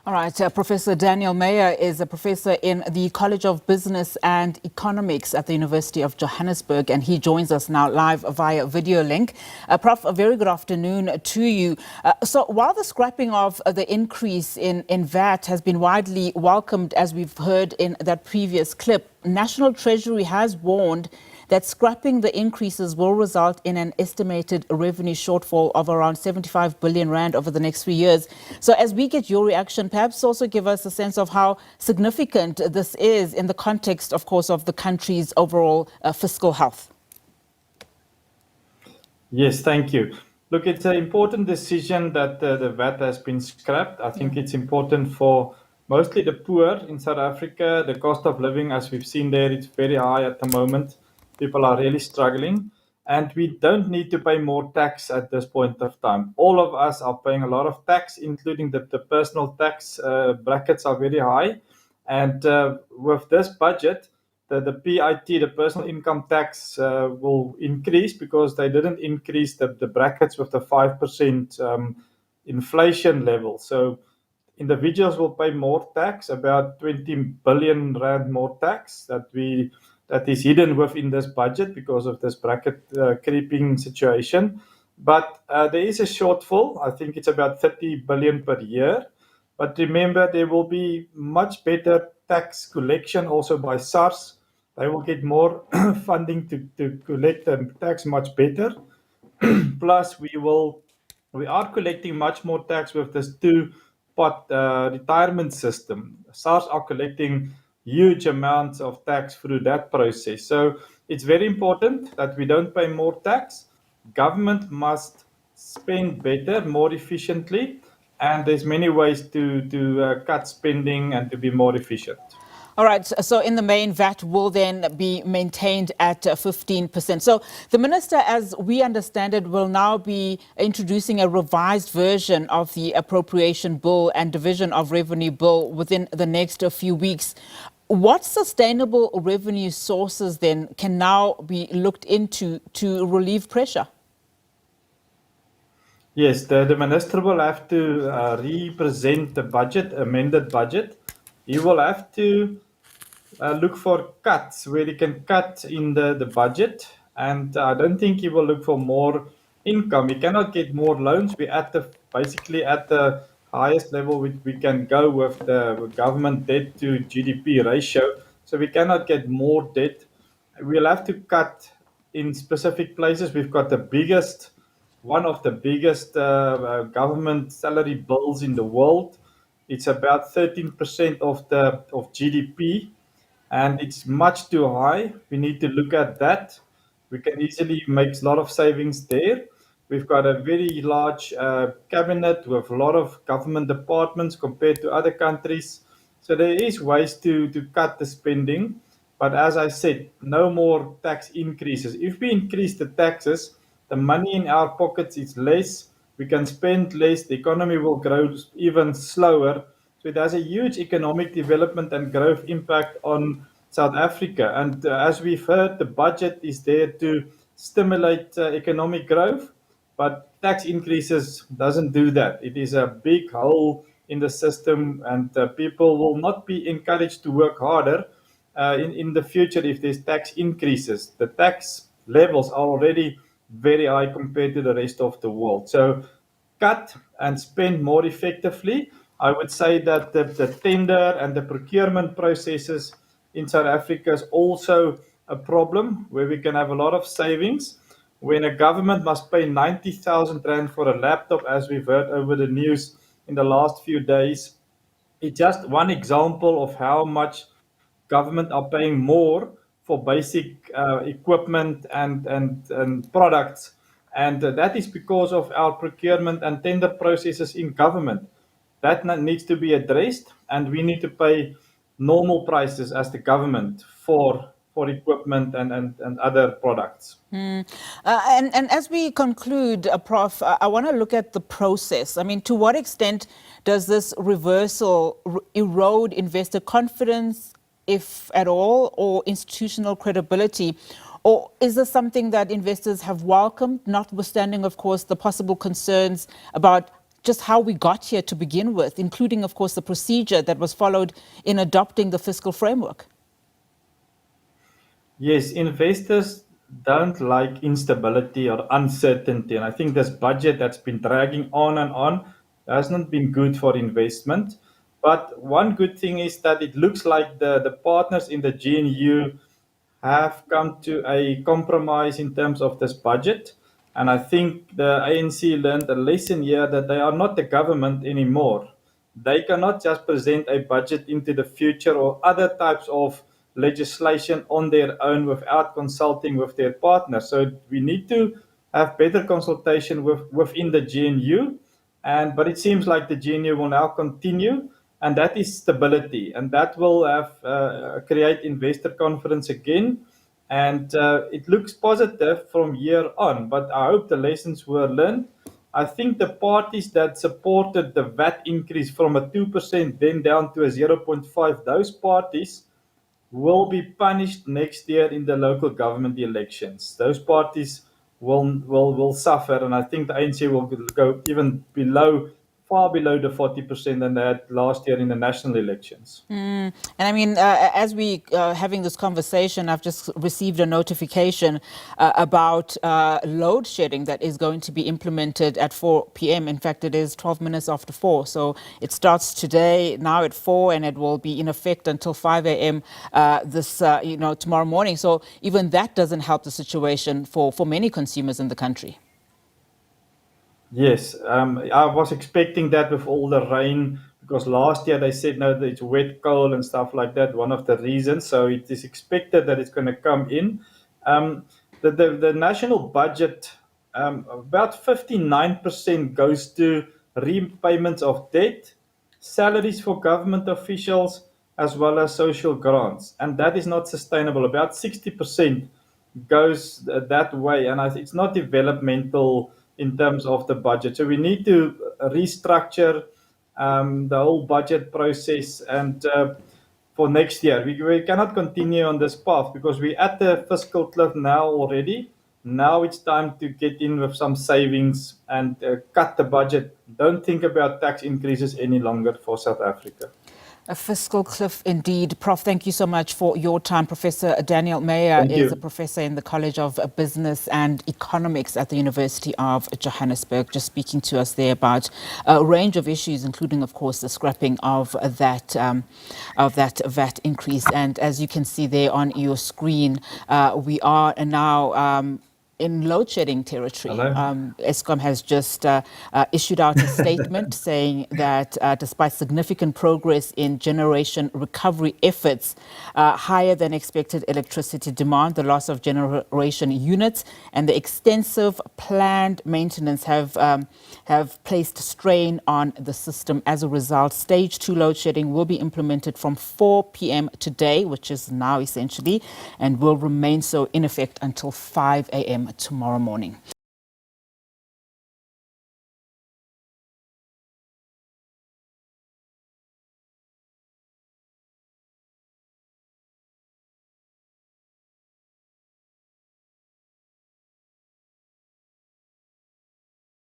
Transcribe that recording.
All right, Professor Daniel Meyer is a professor in the College of Business and Economics at the University of Johannesburg, and he joins us now live via video link. Prof, a very good afternoon to you. So while the scrapping of the increase in VAT has been widely welcomed, as we've heard in that previous clip, National Treasury has warned that scrapping the increases will result in an estimated revenue shortfall of around 75 billion rand over the next 3 years. So as we get your reaction, perhaps also give us a sense of how significant this is in the context, of course, of the country's overall fiscal health. Yes, thank you. Look, it's an important decision that the VAT has been scrapped. I think it's important for mostly the poor in South Africa. The cost of living, as we've seen there, it's very high at the moment. People are really struggling. And we don't need to pay more tax at this point of time. All of us are paying a lot of tax, including the personal tax brackets are very high. And with this budget, the PIT, the personal income tax, will increase because they didn't increase the brackets with the 5% inflation level. So individuals will pay more tax, about 20 billion rand more tax that is hidden within this budget because of this bracket creeping situation. But there is a shortfall. I think it's about 30 billion per year. But remember, there will be much better tax collection also by SARS. They will get more funding to collect the tax much better. Plus, we are collecting much more tax with this two-pot retirement system. SARS are collecting huge amounts of tax through that process. So it's very important that we don't pay more tax. Government must spend better, more efficiently, and there's many ways to cut spending and to be more efficient. All right, so in the main, VAT will then be maintained at 15%. So the minister, as we understand it, will now be introducing a revised version of the appropriation bill and division of revenue bill within the next few weeks. What sustainable revenue sources then can now be looked into to relieve pressure? Yes, the minister will have to represent the budget, amended budget. He will have to look for cuts where he can cut in the budget. And I don't think he will look for more income. He cannot get more loans. We're basically at the highest level we can go with the government debt to GDP ratio. So we cannot get more debt. We'll have to cut in specific places. We've got one of the biggest government salary bills in the world. It's about 13% of GDP, and it's much too high. We need to look at that. We can easily make a lot of savings there. We've got a very large cabinet with a lot of government departments compared to other countries. So there is ways to cut the spending. But as I said, no more tax increases. If we increase the taxes, the money in our pockets is less. We can spend less. The economy will grow even slower. So it has a huge economic development and growth impact on South Africa. And as we've heard, the budget is there to stimulate economic growth, but tax increases doesn't do that. It is a big hole in the system, and people will not be encouraged to work harder in the future if there's tax increases. The tax levels are already very high compared to the rest of the world. So cut and spend more effectively. I would say that the tender and the procurement processes in South Africa is also a problem where we can have a lot of savings. When a government must pay 90,000 rand for a laptop, as we've heard over the news in the last few days, it's just one example of how much government are paying more for basic equipment and products. And that is because of our procurement and tender processes in government. That needs to be addressed, and we need to pay normal prices as the government for equipment and other products. And as we conclude, Prof, I want to look at the process. I mean, to what extent does this reversal erode investor confidence, if at all, or institutional credibility? Or is this something that investors have welcomed, notwithstanding, of course, the possible concerns about just how we got here to begin with, including, of course, the procedure that was followed in adopting the fiscal framework? Yes, investors don't like instability or uncertainty. And I think this budget that's been dragging on and on has not been good for investment. But one good thing is that it looks like the partners in the GNU have come to a compromise in terms of this budget. And I think the ANC learned a lesson here that they are not the government anymore. They cannot just present a budget into the future or other types of legislation on their own without consulting with their partners. So we need to have better consultation within the GNU. But it seems like the GNU will now continue, and that is stability, and that will have create investor confidence again. And it looks positive from here on. But I hope the lessons were learned. I think the parties that supported the VAT increase from a 2% then down to a 0.5, those parties will be punished next year in the local government elections. Those parties will suffer, and I think the ANC will go even below, far below the 40% than they had last year in the national elections. And I mean, as we having this conversation, I've just received a notification about load shedding that is going to be implemented at 4 p.m. In fact, it is 12 minutes after 4. So it starts today, now at 4, and it will be in effect until 5 a.m. Tomorrow morning. So even that doesn't help the situation for many consumers in the country. Yes, I was expecting that with all the rain, because last year they said no, that it's wet coal and stuff like that. One of the reasons, so it is expected that it's going to come in. The national budget, about 59% goes to repayments of debt, salaries for government officials, as well as social grants, and that is not sustainable. About 60% goes that way, and it's not developmental in terms of the budget. So we need to restructure the whole budget process, and for next year, we cannot continue on this path because we're at the fiscal cliff now already. Now it's time to get in with some savings and cut the budget. Don't think about tax increases any longer for South Africa. A fiscal cliff indeed. Prof, thank you so much for your time. Professor Daniel Meyer is a professor in the College of Business and Economics at the University of Johannesburg, just speaking to us there about a range of issues, including, of course, the scrapping of that VAT increase. And as you can see there on your screen, we are now in load shedding territory. Eskom has just issued out a statement saying that despite significant progress in generation recovery efforts, higher than expected electricity demand, the loss of generation units, and the extensive planned maintenance have placed strain on the system. As a result, stage 2 load shedding will be implemented from 4 p.m. today, which is now essentially, and will remain so in effect until 5 a.m. tomorrow morning.